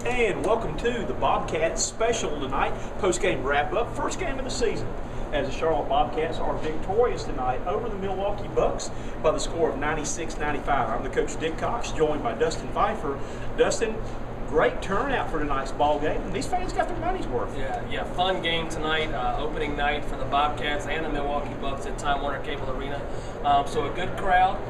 And welcome to the Bobcats special tonight, post-game wrap-up, first game of the season, as the Charlotte Bobcats are victorious tonight over the Milwaukee Bucks by the score of 96-95. I'm the coach, Dick Cox, joined by Dustin Phifer. Dustin, great turnout for tonight's ball game, and these fans got their money's worth. Yeah, fun game tonight, opening night for the Bobcats and the Milwaukee Bucks at Time Warner Cable Arena. So a good crowd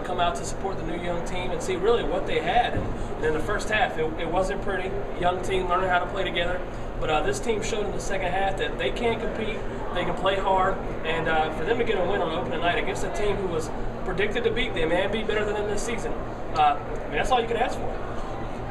come out to support the new young team and see really what they had. And in the first half, it wasn't pretty. Young team learning how to play together. But this team showed in the second half that they can compete, they can play hard, and for them to get a win on opening night against a team who was predicted to beat them and be better than them this season, that's all you can ask for.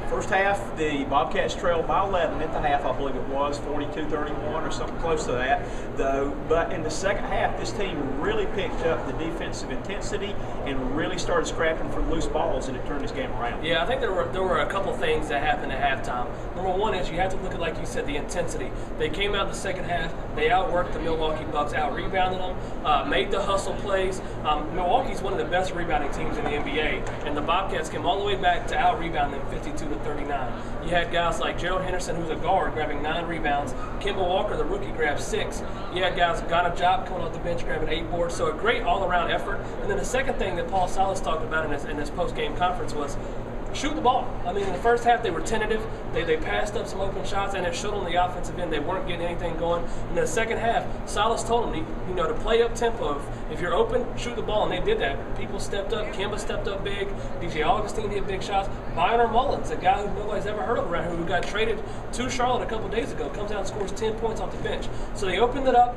First half, the Bobcats trailed by 11 at the half, I believe it was, 42-31 or something close to that, though. But in the second half, this team really picked up the defensive intensity and really started scrapping for loose balls, and it turned this game around. Yeah, I think there were a couple things that happened at halftime. Number one is you have to look at, like you said, the intensity. They came out in the second half, they outworked the Milwaukee Bucks, out-rebounded them, made the hustle plays. Milwaukee's one of the best rebounding teams in the NBA, and the Bobcats came all the way back to out-rebound them 52-39. You had guys like Gerald Henderson, who's a guard, grabbing 9 rebounds. Kemba Walker, the rookie, grabbed 6. You had guys, got a job coming off the bench, grabbing 8 boards. So a great all-around effort. And then the second thing that Paul Silas talked about in this post-game conference was shoot the ball. I mean, in the first half, they were tentative. They passed up some open shots, and it showed on the offensive end they weren't getting anything going. In the second half, Silas told them, to play up tempo. If you're open, shoot the ball, and they did that. People stepped up. Kemba stepped up big. DJ Augustine hit big shots. Byron Mullins, a guy who nobody's ever heard of around here, who got traded to Charlotte a couple days ago, comes out and scores 10 points off the bench. So they opened it up,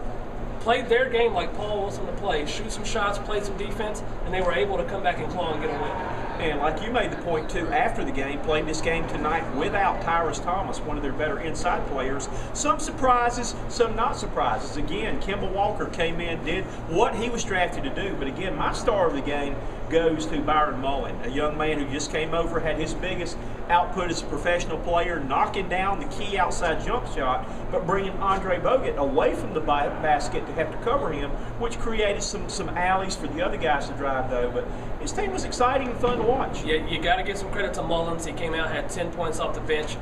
played their game like Paul wants them to play, shoot some shots, play some defense, and they were able to come back and claw and get a win. And like you made the point, too, after the game, playing this game tonight without Tyrus Thomas, one of their better inside players. Some surprises, some not surprises. Again, Kemba Walker came in, did what he was drafted to do. But again, my star of the game goes to Byron Mullins, a young man who just came over, had his biggest output as a professional player, knocking down the key outside jump shot, but bringing Andre Bogut away from the basket to have to cover him, which created some alleys for the other guys to drive, though. But his team was exciting and fun to watch. Yeah, you got to give some credit to Mullins. He came out, had 10 points off the bench.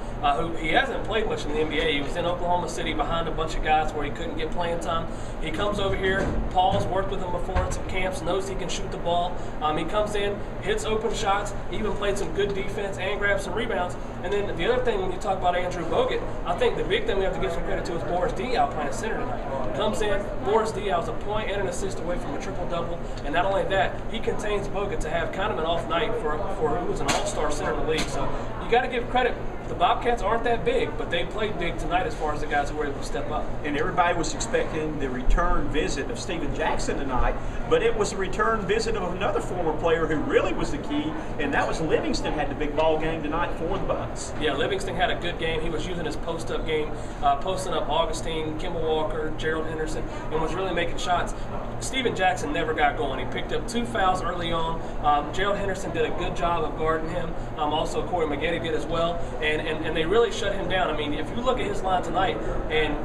He hasn't played much in the NBA. He was in Oklahoma City behind a bunch of guys where he couldn't get playing time. He comes over here. Paul's worked with him before in some camps, knows he can shoot the ball. He comes in, hits open shots, even played some good defense and grabbed some rebounds. And then the other thing, when you talk about Andrew Bogut, I think the big thing we have to give some credit to is Boris Diaw playing center tonight. Comes in, Boris Diaw is a point and an assist away from a triple-double. And not only that, he contains Bogut to have kind of an off night for who was an all-star center in the league. So you got to give credit. The Bobcats aren't that big, but they played big tonight as far as the guys who were able to step up. And everybody was expecting the return visit of Steven Jackson tonight, but it was a return visit of another former player who really was the key, and that was Livingston. Had the big ball game tonight for the Bucks. Yeah, Livingston had a good game. He was using his post-up game, posting up Augustine, Kemba Walker, Gerald Henderson, and was really making shots. Steven Jackson never got going. He picked up 2 fouls early on. Gerald Henderson did a good job of guarding him. Also, Corey Maggette did as well. And they really shut him down. I mean, if you look at his line tonight, and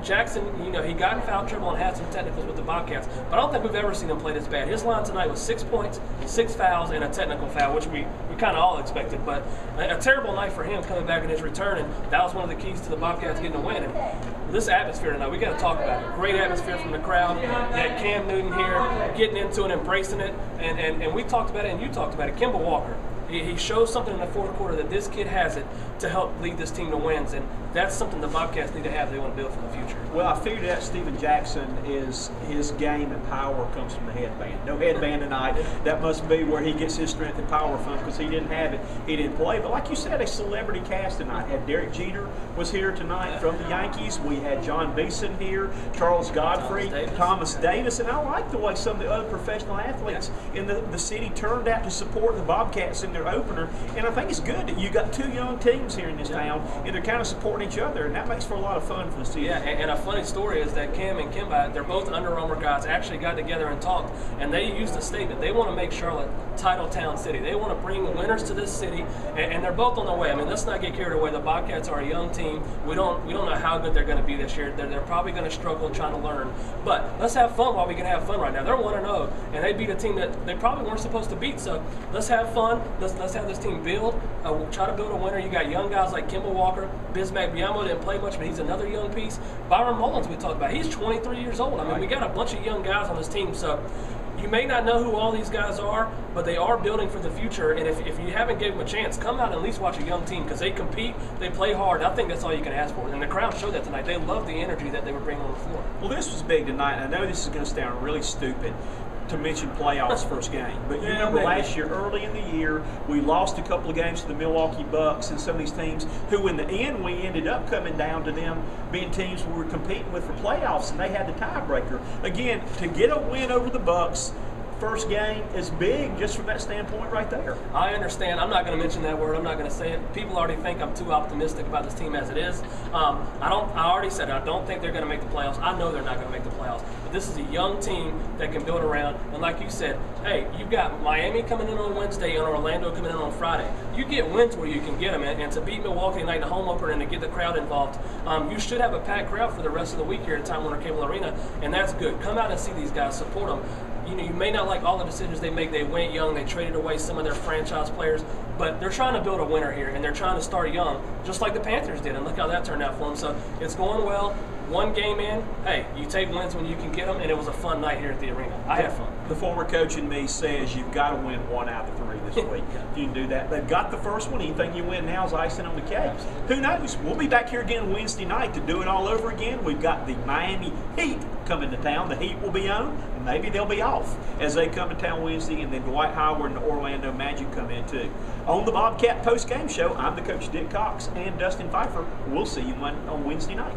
Jackson, he got in foul trouble and had some technicals with the Bobcats, but I don't think we've ever seen him play this bad. His line tonight was 6 points, 6 fouls, and a technical foul, which we kind of all expected, but a terrible night for him coming back in his return, and that was one of the keys to the Bobcats getting a win. And this atmosphere tonight, we got to talk about it. Great atmosphere from the crowd. You had Cam Newton here getting into it, embracing it, and we talked about it, and you talked about it. Kemba Walker. He shows something in the fourth quarter that this kid has it to help lead this team to wins, and that's something the Bobcats need to have if they want to build for the future. Well, I figured out Steven Jackson is his game and power comes from the headband. No headband tonight. That must be where he gets his strength and power from, because he didn't have it. He didn't play. But like you said, a celebrity cast tonight. Had Derek Jeter was here tonight from the Yankees. We had John Beeson here, Charles Godfrey, Thomas Davis, and I like the way some of the other professional athletes in the city turned out to support the Bobcats in their opener. And I think it's good that you got 2 young teams here in this town, and they're kind of supporting on each other, and that makes for a lot of fun for the season. Yeah, and a funny story is that Cam and Kimba, they're both Under Armour guys, actually got together and talked, and they used a statement. They want to make Charlotte title town city. They want to bring winners to this city, and they're both on their way. I mean, let's not get carried away. The Bobcats are a young team. We don't know how good they're going to be this year. They're probably going to struggle trying to learn. But let's have fun while we can have fun right now. They're 1-0, and they beat a team that they probably weren't supposed to beat. So let's have fun. Let's have this team build. Try to build a winner. You got young guys like Kimball Walker. Bismack Biyamo didn't play much, but he's another young piece. Byron Mullins we talked about. He's 23 years old. I mean, we got a bunch of young guys on this team. So you may not know who all these guys are, but they are building for the future. And if you haven't gave them a chance, come out and at least watch a young team because they compete, they play hard. I think that's all you can ask for. And the crowd showed that tonight. They loved the energy that they were bringing on the floor. Well, this was big tonight. And I know this is going to sound really stupid to mention playoffs first game. But you remember last year, early in the year, we lost a couple of games to the Milwaukee Bucks and some of these teams who in the end we ended up coming down to them being teams we were competing with for playoffs, and they had the tiebreaker. Again, to get a win over the Bucks first game is big just from that standpoint right there. I understand. I'm not going to mention that word. I'm not going to say it. People already think I'm too optimistic about this team as it is. I already said it. I don't think they're going to make the playoffs. I know they're not going to make the playoffs. But this is a young team that can build around. And like you said, hey, you've got Miami coming in on Wednesday and Orlando coming in on Friday. You get wins where you can get them. And to beat Milwaukee tonight, the home opener, and to get the crowd involved, you should have a packed crowd for the rest of the week here at Time Warner Cable Arena. And that's good. Come out and see these guys. Support them. You know, you may not like all the decisions they make. They went young. They traded away some of their franchise players. But they're trying to build a winner here, and they're trying to start young, just like the Panthers did. And look how that turned out for them. So it's going well. One game in, hey, you take wins when you can get them, and it was a fun night here at the arena. I had fun. The former coach in me says you've got to win 1 out of 3 this week. If you can do that. They've got the first one. Anything you win now is icing on the cake. Who knows? We'll be back here again Wednesday night to do it all over again. We've got the Miami Heat coming to town. The Heat will be on. Maybe they'll be off as they come to town Wednesday, and then Dwight Howard and the Orlando Magic come in too. On the Bobcat post-game show, I'm the coach Dick Cox and Dustin Phifer. We'll see you on Wednesday night.